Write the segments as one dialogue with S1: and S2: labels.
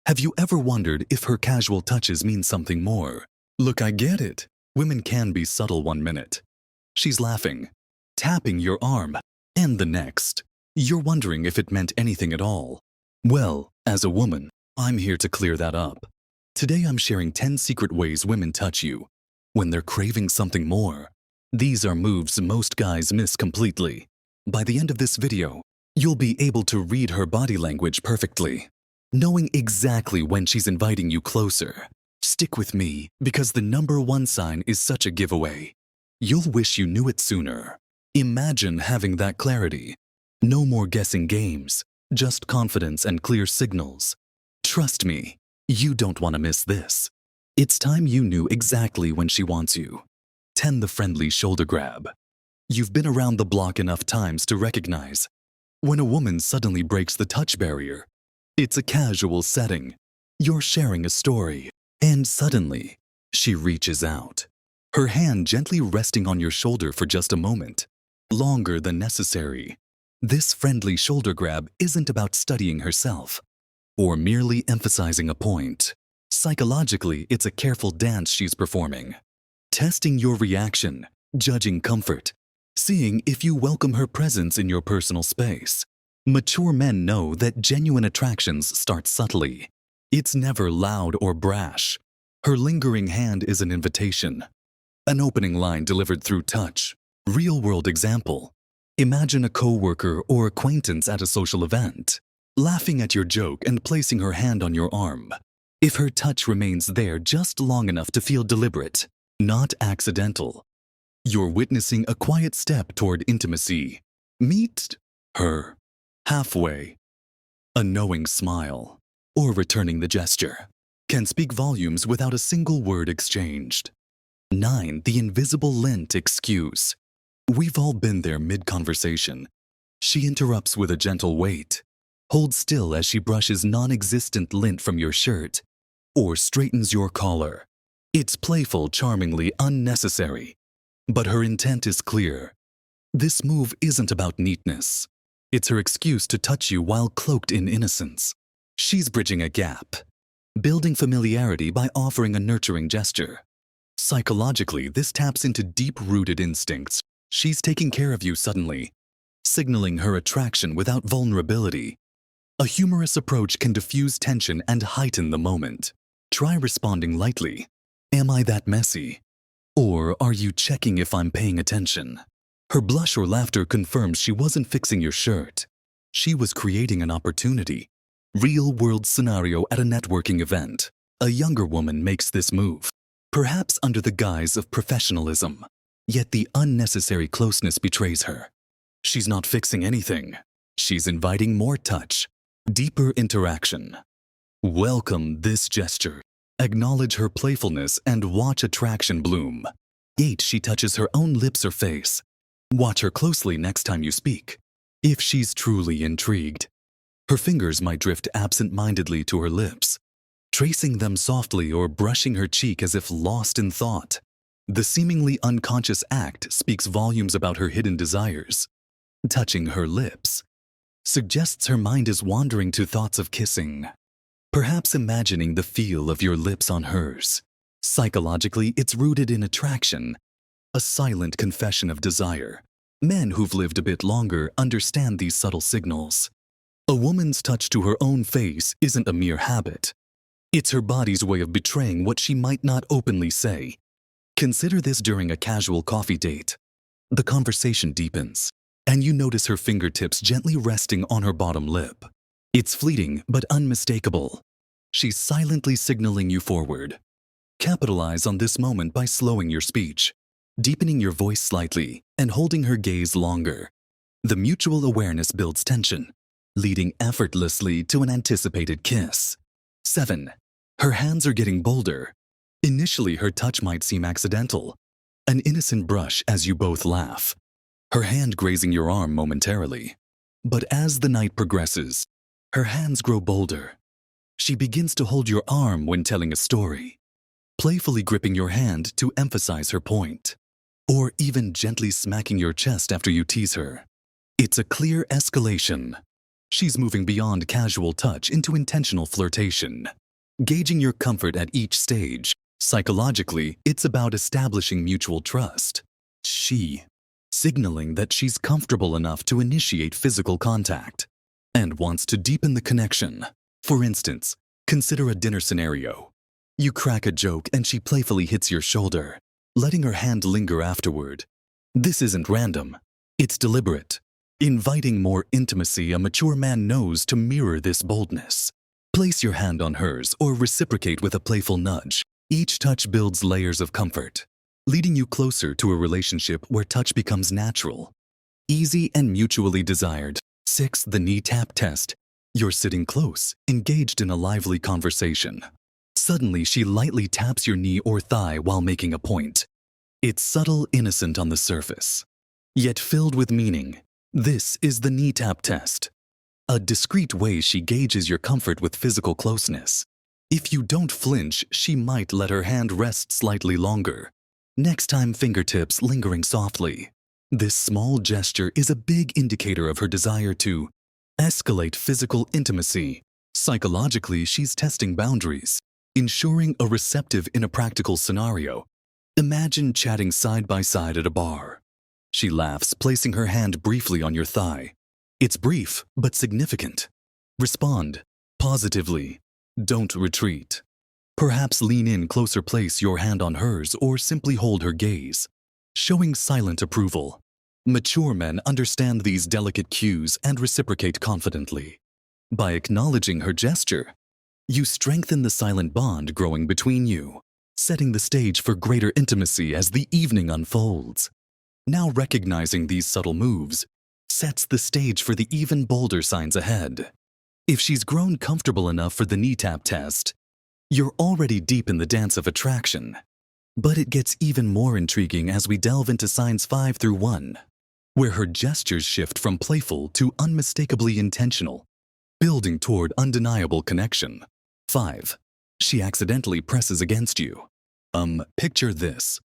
S1: Have you ever wondered if her casual touches mean something more? Look, I get it. Women can be subtle one minute. She's laughing, tapping your arm, and the next, you're wondering if it meant anything at all. Well, as a woman, I'm here to clear that up. Today I'm sharing 10 secret ways women touch you when they're craving something more. These are moves most guys miss completely. By the end of this video, you'll be able to read her body language perfectly, knowing exactly when she's inviting you closer. Stick with me because the number one sign is such a giveaway. You'll wish you knew it sooner. Imagine having that clarity. No more guessing games, just confidence and clear signals. Trust me, you don't want to miss this. It's time you knew exactly when she wants you. 10. The friendly shoulder grab. You've been around the block enough times to recognize when a woman suddenly breaks the touch barrier. It's a casual setting. You're sharing a story, and suddenly, she reaches out. Her hand gently resting on your shoulder for just a moment, longer than necessary. This friendly shoulder grab isn't about studying herself or merely emphasizing a point. Psychologically, it's a careful dance she's performing, testing your reaction, judging comfort, seeing if you welcome her presence in your personal space. Mature men know that genuine attractions start subtly. It's never loud or brash. Her lingering hand is an invitation, an opening line delivered through touch. Real-world example. Imagine a coworker or acquaintance at a social event, laughing at your joke and placing her hand on your arm. If her touch remains there just long enough to feel deliberate, not accidental, you're witnessing a quiet step toward intimacy. Meet her halfway. A knowing smile or returning the gesture can speak volumes without a single word exchanged. 9. The invisible lint excuse. We've all been there mid-conversation. She interrupts with a gentle wait, holds still as she brushes non-existent lint from your shirt, or straightens your collar. It's playful, charmingly unnecessary, but her intent is clear. This move isn't about neatness. It's her excuse to touch you while cloaked in innocence. She's bridging a gap, building familiarity by offering a nurturing gesture. Psychologically, this taps into deep-rooted instincts. She's taking care of you suddenly, signaling her attraction without vulnerability. A humorous approach can diffuse tension and heighten the moment. Try responding lightly. Am I that messy? Or are you checking if I'm paying attention? Her blush or laughter confirms she wasn't fixing your shirt. She was creating an opportunity. Real-world scenario at a networking event. A younger woman makes this move, perhaps under the guise of professionalism. Yet the unnecessary closeness betrays her. She's not fixing anything. She's inviting more touch, deeper interaction. Welcome this gesture. Acknowledge her playfulness and watch attraction bloom. 8. She touches her own lips or face. Watch her closely next time you speak. If she's truly intrigued, her fingers might drift absent-mindedly to her lips, tracing them softly or brushing her cheek as if lost in thought. The seemingly unconscious act speaks volumes about her hidden desires. Touching her lips suggests her mind is wandering to thoughts of kissing, perhaps imagining the feel of your lips on hers. Psychologically, it's rooted in attraction, a silent confession of desire. Men who've lived a bit longer understand these subtle signals. A woman's touch to her own face isn't a mere habit. It's her body's way of betraying what she might not openly say. Consider this during a casual coffee date. The conversation deepens, and you notice her fingertips gently resting on her bottom lip. It's fleeting but unmistakable. She's silently signaling you forward. Capitalize on this moment by slowing your speech, deepening your voice slightly, and holding her gaze longer. The mutual awareness builds tension, leading effortlessly to an anticipated kiss. 7. Her hands are getting bolder. Initially, her touch might seem accidental, an innocent brush as you both laugh, her hand grazing your arm momentarily. But as the night progresses, her hands grow bolder. She begins to hold your arm when telling a story, playfully gripping your hand to emphasize her point, or even gently smacking your chest after you tease her. It's a clear escalation. She's moving beyond casual touch into intentional flirtation. Gauging your comfort at each stage, psychologically, it's about establishing mutual trust. She, signaling that she's comfortable enough to initiate physical contact and wants to deepen the connection. For instance, consider a dinner scenario. You crack a joke and she playfully hits your shoulder, letting her hand linger afterward. This isn't random. It's deliberate. Inviting more intimacy, a mature man knows to mirror this boldness. Place your hand on hers or reciprocate with a playful nudge. Each touch builds layers of comfort, leading you closer to a relationship where touch becomes natural, easy, and mutually desired. 6. The knee tap test. You're sitting close, engaged in a lively conversation. Suddenly, she lightly taps your knee or thigh while making a point. It's subtle, innocent on the surface, yet filled with meaning. This is the knee tap test, a discreet way she gauges your comfort with physical closeness. If you don't flinch, she might let her hand rest slightly longer. Next time, fingertips lingering softly. This small gesture is a big indicator of her desire to escalate physical intimacy. Psychologically, she's testing boundaries, ensuring a receptive in a practical scenario. Imagine chatting side by side at a bar. She laughs, placing her hand briefly on your thigh. It's brief, but significant. Respond positively. Don't retreat. Perhaps lean in closer, place your hand on hers, or simply hold her gaze, showing silent approval. Mature men understand these delicate cues and reciprocate confidently. By acknowledging her gesture, you strengthen the silent bond growing between you, setting the stage for greater intimacy as the evening unfolds. Now, recognizing these subtle moves sets the stage for the even bolder signs ahead. If she's grown comfortable enough for the knee tap test, you're already deep in the dance of attraction. But it gets even more intriguing as we delve into signs 5 through 1, where her gestures shift from playful to unmistakably intentional, building toward undeniable connection. 5. She accidentally presses against you. Picture this.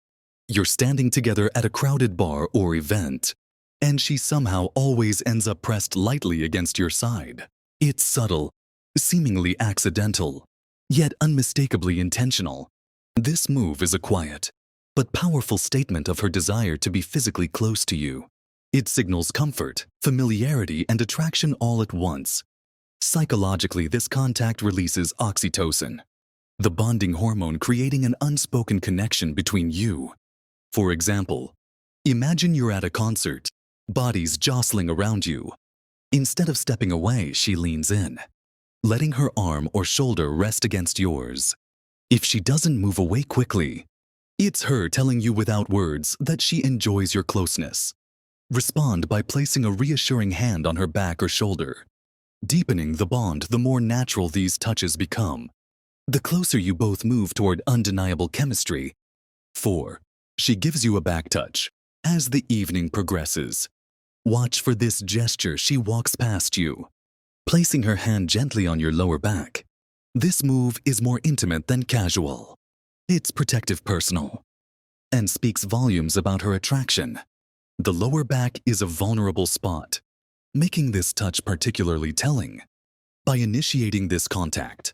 S1: You're standing together at a crowded bar or event, and she somehow always ends up pressed lightly against your side. It's subtle, seemingly accidental, yet unmistakably intentional. This move is a quiet, but powerful statement of her desire to be physically close to you. It signals comfort, familiarity, and attraction all at once. Psychologically, this contact releases oxytocin, the bonding hormone, creating an unspoken connection between you. For example, imagine you're at a concert, bodies jostling around you. Instead of stepping away, she leans in, letting her arm or shoulder rest against yours. If she doesn't move away quickly, it's her telling you without words that she enjoys your closeness. Respond by placing a reassuring hand on her back or shoulder. Deepening the bond, the more natural these touches become, the closer you both move toward undeniable chemistry. 4. She gives you a back touch. As the evening progresses, watch for this gesture. She walks past you, placing her hand gently on your lower back. This move is more intimate than casual. It's protective, personal, and speaks volumes about her attraction. The lower back is a vulnerable spot, making this touch particularly telling. By initiating this contact,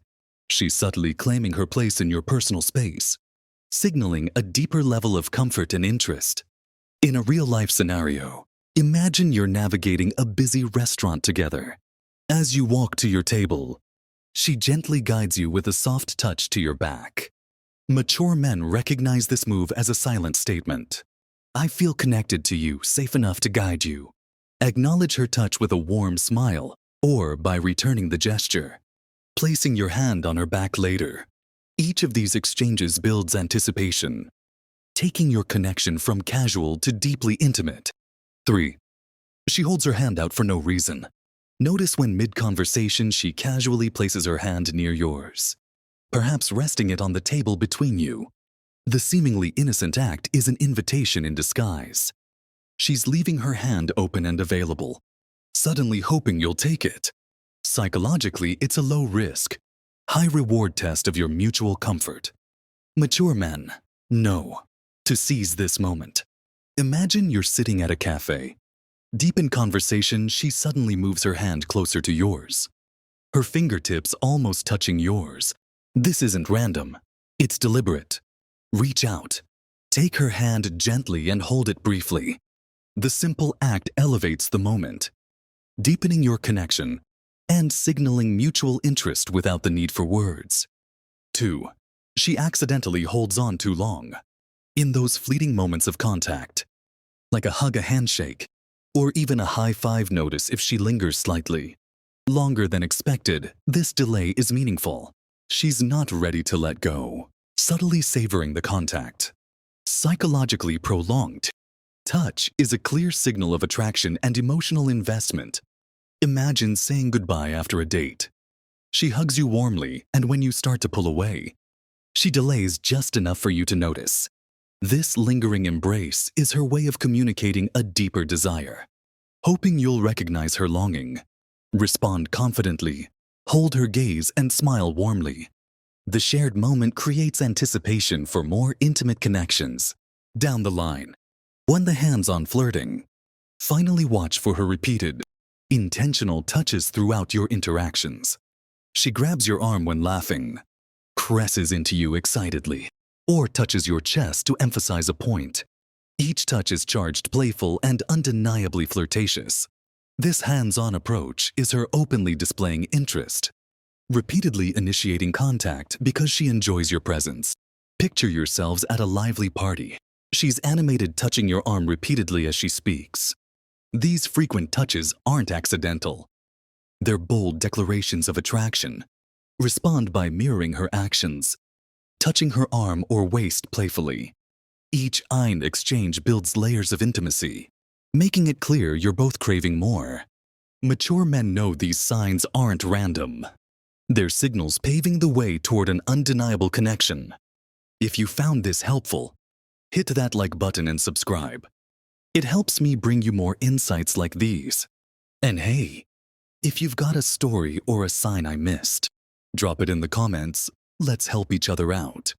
S1: she's subtly claiming her place in your personal space, signaling a deeper level of comfort and interest. In a real-life scenario, imagine you're navigating a busy restaurant together. As you walk to your table, she gently guides you with a soft touch to your back. Mature men recognize this move as a silent statement. I feel connected to you, safe enough to guide you. Acknowledge her touch with a warm smile or by returning the gesture, placing your hand on her back later. Each of these exchanges builds anticipation, taking your connection from casual to deeply intimate. 3. She holds her hand out for no reason. Notice when mid-conversation she casually places her hand near yours, perhaps resting it on the table between you. The seemingly innocent act is an invitation in disguise. She's leaving her hand open and available, suddenly hoping you'll take it. Psychologically, it's a low-risk, high-reward test of your mutual comfort. Mature men know to seize this moment. Imagine you're sitting at a cafe, Deep in conversation, she suddenly moves her hand closer to yours, her fingertips almost touching yours. This isn't random. It's deliberate. Reach out. Take her hand gently and hold it briefly. The simple act elevates the moment, deepening your connection and signaling mutual interest without the need for words. 2. She accidentally holds on too long. In those fleeting moments of contact, like a hug, a handshake, or even a high five, notice if she lingers slightly. Longer than expected, this delay is meaningful. She's not ready to let go, subtly savoring the contact. Psychologically prolonged touch is a clear signal of attraction and emotional investment. Imagine saying goodbye after a date. She hugs you warmly, and when you start to pull away, she delays just enough for you to notice. This lingering embrace is her way of communicating a deeper desire, hoping you'll recognize her longing. Respond confidently, hold her gaze, and smile warmly. The shared moment creates anticipation for more intimate connections down the line. When the hands-on flirting, finally watch for her repeated, intentional touches throughout your interactions. She grabs your arm when laughing, presses into you excitedly, or touches your chest to emphasize a point. Each touch is charged, playful, and undeniably flirtatious. This hands-on approach is her openly displaying interest, repeatedly initiating contact because she enjoys your presence. Picture yourselves at a lively party. She's animated, touching your arm repeatedly as she speaks. These frequent touches aren't accidental. They're bold declarations of attraction. Respond by mirroring her actions, touching her arm or waist playfully. Each eye exchange builds layers of intimacy, making it clear you're both craving more. Mature men know these signs aren't random. They're signals paving the way toward an undeniable connection. If you found this helpful, hit that like button and subscribe. It helps me bring you more insights like these. And hey, if you've got a story or a sign I missed, drop it in the comments. Let's help each other out.